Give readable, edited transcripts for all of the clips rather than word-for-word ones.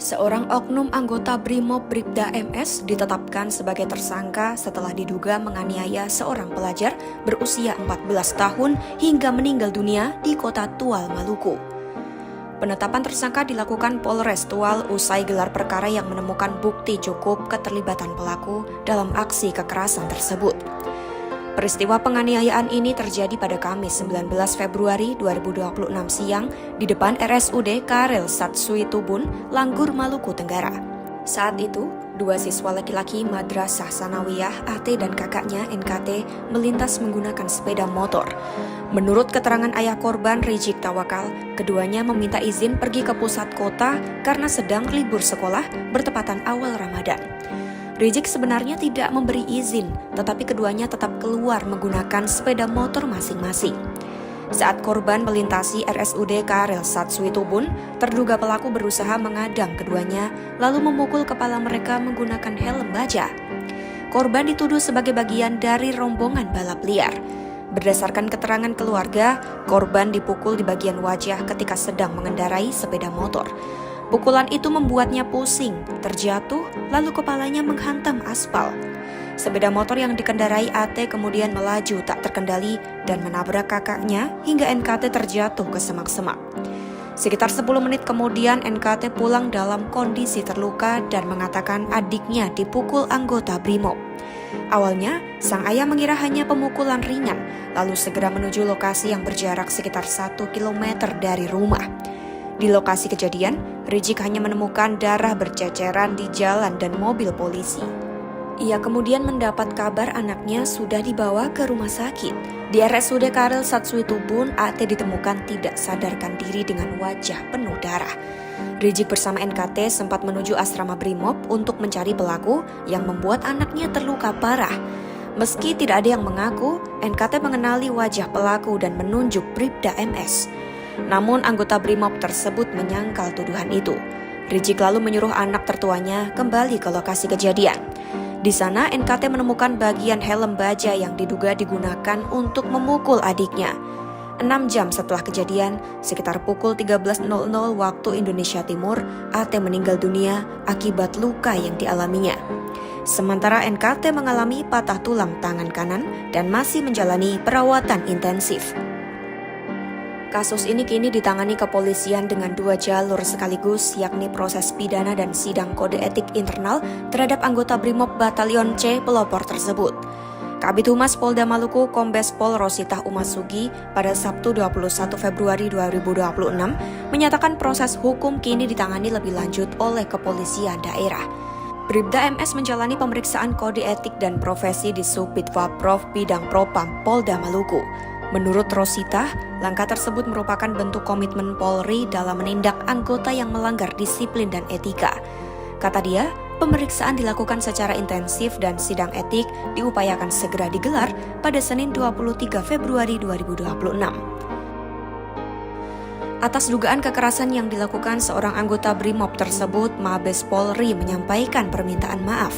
Seorang oknum anggota Brimob Bribda MS ditetapkan sebagai tersangka setelah diduga menganiaya seorang pelajar berusia 14 tahun hingga meninggal dunia di kota Tual, Maluku. Penetapan tersangka dilakukan Polres Tual usai gelar perkara yang menemukan bukti cukup keterlibatan pelaku dalam aksi kekerasan tersebut. Peristiwa penganiayaan ini terjadi pada Kamis 19 Februari 2026 siang di depan RSUD Karel Satsui Tubun, Langgur, Maluku Tenggara. Saat itu, dua siswa laki-laki Madrasah Sanawiyah AT dan kakaknya NKT melintas menggunakan sepeda motor. Menurut keterangan ayah korban Rijik Tawakal, keduanya meminta izin pergi ke pusat kota karena sedang libur sekolah bertepatan awal Ramadan. Rijik sebenarnya tidak memberi izin, tetapi keduanya tetap keluar menggunakan sepeda motor masing-masing. Saat korban melintasi RSUD Karel Satsui Tubun, terduga pelaku berusaha mengadang keduanya, lalu memukul kepala mereka menggunakan helm baja. Korban dituduh sebagai bagian dari rombongan balap liar. Berdasarkan keterangan keluarga, korban dipukul di bagian wajah ketika sedang mengendarai sepeda motor. Pukulan itu membuatnya pusing, terjatuh, lalu kepalanya menghantam aspal. Sepeda motor yang dikendarai AT kemudian melaju tak terkendali dan menabrak kakaknya hingga NKT terjatuh ke semak-semak. Sekitar 10 menit kemudian NKT pulang dalam kondisi terluka dan mengatakan adiknya dipukul anggota Brimob. Awalnya, sang ayah mengira hanya pemukulan ringan, lalu segera menuju lokasi yang berjarak sekitar 1 km dari rumah. Di lokasi kejadian, Rijik hanya menemukan darah berceceran di jalan dan mobil polisi. Ia kemudian mendapat kabar anaknya sudah dibawa ke rumah sakit. Di RSUD Karel Satsui Tubun, AT ditemukan tidak sadarkan diri dengan wajah penuh darah. Rijik bersama NKT sempat menuju asrama Brimob untuk mencari pelaku yang membuat anaknya terluka parah. Meski tidak ada yang mengaku, NKT mengenali wajah pelaku dan menunjuk Bribda MS. Namun anggota Brimob tersebut menyangkal tuduhan itu. Rijik lalu menyuruh anak tertuanya kembali ke lokasi kejadian. Di sana NKT menemukan bagian helm baja yang diduga digunakan untuk memukul adiknya. 6 jam setelah kejadian, sekitar pukul 13.00 waktu Indonesia Timur, AT meninggal dunia akibat luka yang dialaminya. Sementara NKT mengalami patah tulang tangan kanan dan masih menjalani perawatan intensif. Kasus ini kini ditangani kepolisian dengan 2 jalur sekaligus, yakni proses pidana dan sidang kode etik internal terhadap anggota Brimob Batalion C pelopor tersebut. Kabid Humas Polda Maluku Kombes Pol Rositah Umasugi pada Sabtu 21 Februari 2026 menyatakan proses hukum kini ditangani lebih lanjut oleh kepolisian daerah. Bribda MS menjalani pemeriksaan kode etik dan profesi di Subditwaprov Bidang Propam Polda Maluku. Menurut Rosita, langkah tersebut merupakan bentuk komitmen Polri dalam menindak anggota yang melanggar disiplin dan etika. Kata dia, pemeriksaan dilakukan secara intensif dan sidang etik diupayakan segera digelar pada Senin 23 Februari 2026. Atas dugaan kekerasan yang dilakukan seorang anggota Brimob tersebut, Mabes Polri menyampaikan permintaan maaf.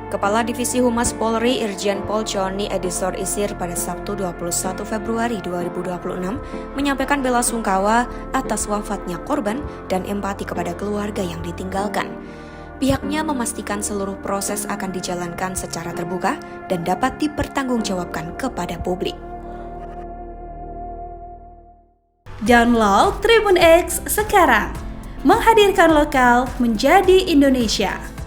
Kepala Divisi Humas Polri Irjen Pol Joni Edisor Isir pada Sabtu 21 Februari 2026 menyampaikan bela sungkawa atas wafatnya korban dan empati kepada keluarga yang ditinggalkan. Pihaknya memastikan seluruh proses akan dijalankan secara terbuka dan dapat dipertanggungjawabkan kepada publik. Download Tribun X sekarang, menghadirkan lokal menjadi Indonesia.